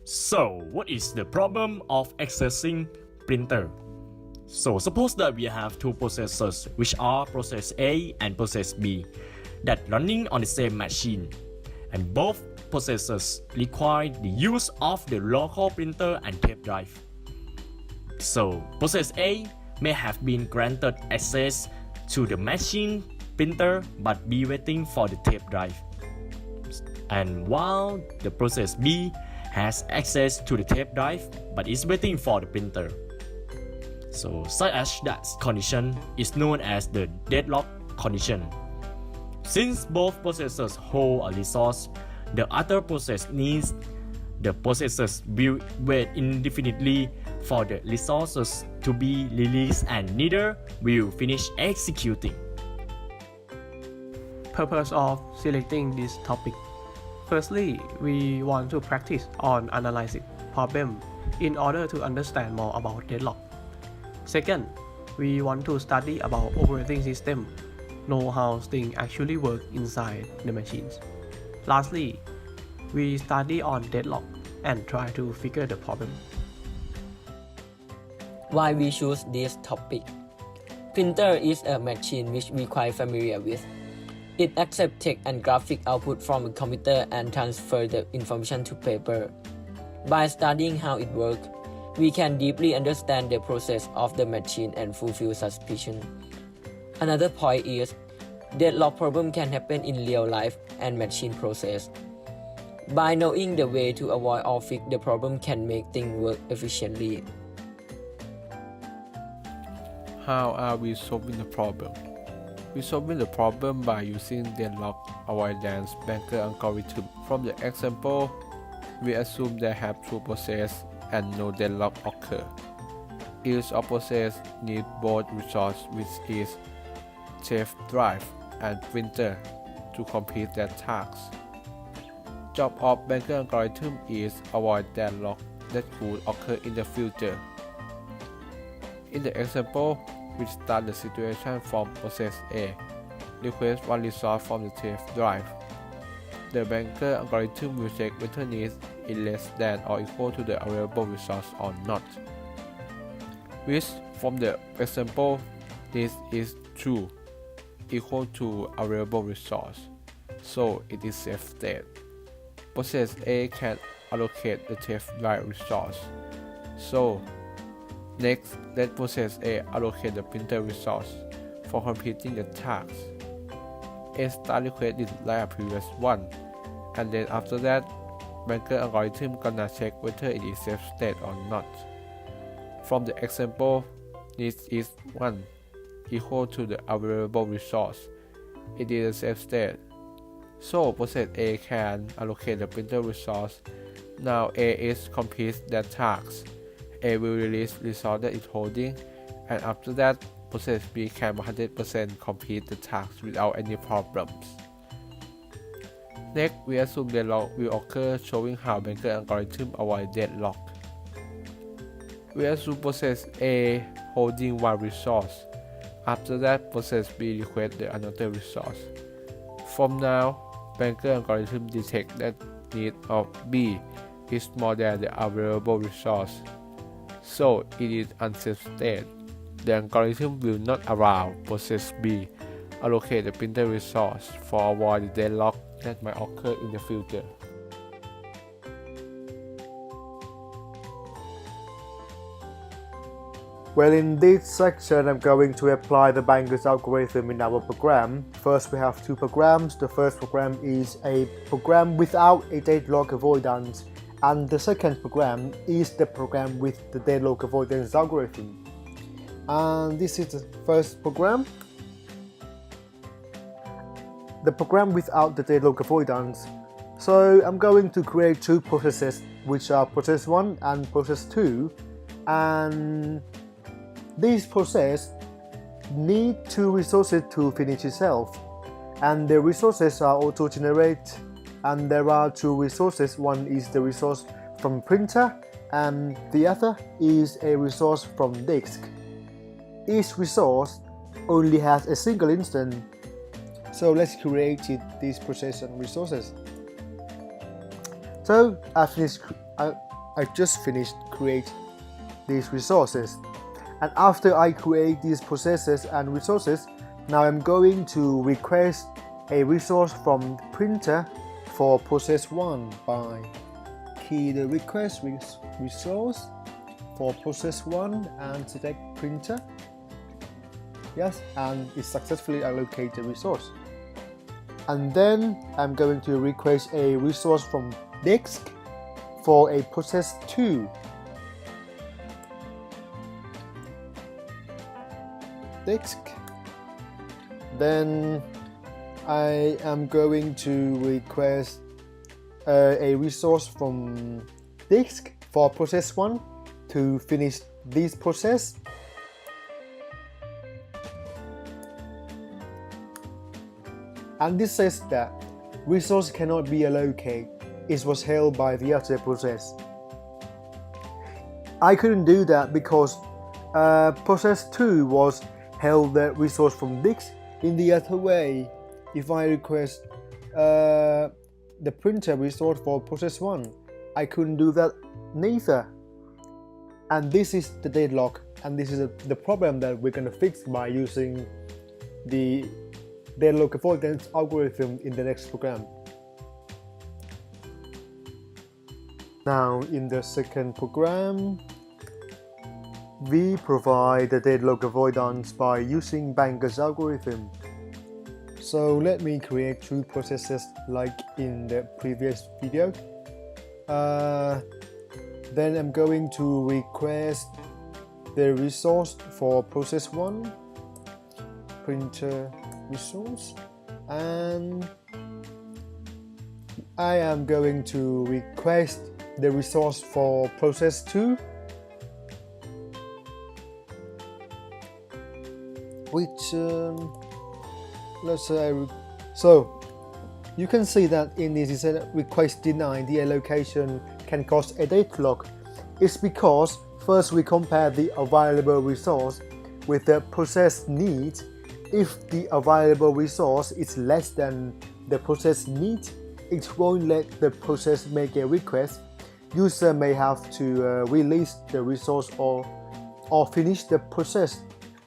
So, what is the problem of accessing printer? So, suppose that we have two processors, which are process A and process B, that running on the same machine, and both processors require the use of the local printer and tape drive. So, process A may have been granted access to the machine printer but be waiting for the tape drive. And while the process B has access to the tape drive but is waiting for the printer. So such that condition is known as the deadlock condition. Since both processors hold a resource, the other process needs the processors will wait indefinitely for the resources to be released and neither will finish executing. Purpose of selecting this topic. Firstly, we want to practice on analyzing problem in order to understand more about deadlock. Second, we want to study about operating system, know how things actually work inside the machines. Lastly, we study on deadlock and try to figure the problem. Why we choose this topic? Printer is a machine which we quite familiar with. It accepts text and graphic output from a computer and transfers the information to paper. By studying how it works, we can deeply understand the process of the machine and fulfill suspicion. Another point is, deadlock problem can happen in real life and machine process. By knowing the way to avoid or fix the problem can make things work efficiently. How are we solving the problem? We solving the problem by using deadlock avoidance banker algorithm. From the example, we assume they have two processes and no deadlock occur. Each of process need both resources, which is tape drive and printer, to complete their tasks. Job of banker algorithm is avoid deadlock that could occur in the future. In the example, we start the situation from process A, request one resource from the tape drive. The banker algorithm will check whether need is less than or equal to the available resource or not. Which, from the example, this is true, equal to available resource, so it is safe state. Process A can allocate the tape drive resource. So, next, let process A allocate the printer resource for completing the task. A start request is like a previous one, and then after that, banker algorithm gonna check whether it is safe state or not. From the example, this is 1 equal to the available resource. It is a safe state. So process A can allocate the printer resource. Now A is complete that task. A will release resource that it's holding, and after that, process B can 100% complete the task without any problems. Next, we assume deadlock will occur, showing how banker algorithm avoid deadlock. We assume process A holding one resource. After that, process B requests the another resource. From now, banker algorithm detects that need of B is more than the available resource. So it is unsafe state. The algorithm will not allow process B allocate the printer resource for avoid the deadlock that might occur in the future. Well, in this section, I'm going to apply the banker's algorithm in our program. First, we have two programs. The first program is a program without a deadlock avoidance, and the second program is the program with the deadlock avoidance algorithm. And this is the first program. The program without the deadlock avoidance. So I'm going to create two processes, which are process 1 and process 2, and this process need two resources to finish itself, and the resources are auto-generate, and there are two resources. One is the resource from printer and the other is a resource from disk. Each resource only has a single instance. So let's create this process and resources. So I just finished create these resources. And after I create these processes and resources, now I'm going to request a resource from the printer for process 1 by key the request resource for process 1 and select printer. Yes, and it successfully allocated the resource. And then I'm going to request a resource from disk for a process 2. Disk. Then I am going to request a resource from disk for process 1 to finish this process. And this says that resource cannot be allocated. It was held by the other process. I couldn't do that because process 2 was held the resource from disk in the other way. If I request the printer resource for process 1, I couldn't do that neither. And this is the deadlock, and this is the problem that we're going to fix by using the deadlock avoidance algorithm in the next program. Now in the second program, we provide the deadlock avoidance by using Banker's algorithm. So let me create 2 processes like in the previous video. Then I'm going to request the resource for process 1, printer resource, and I am going to request the resource for process 2, which let's say so you can see that in this request denied, the allocation can cause a deadlock. It's because first we compare the available resource with the process need. If the available resource is less than the process need, it won't let the process make a request. User may have to release the resource or finish the process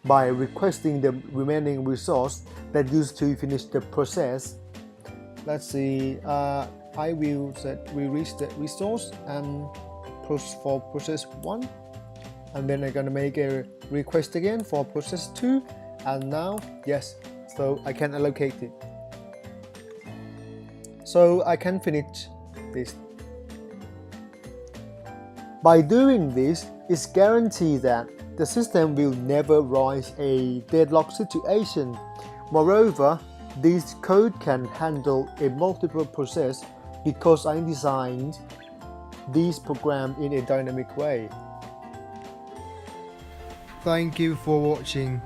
by requesting the remaining resource that used to finish the process. Let's see, I will release the resource and for process 1, and then I'm gonna make a request again for process 2, and now yes, so I can allocate it. So I can finish this. By doing this, it's guaranteed that the system will never rise a deadlock situation. Moreover, this code can handle a multiple process because I designed this program in a dynamic way. Thank you for watching.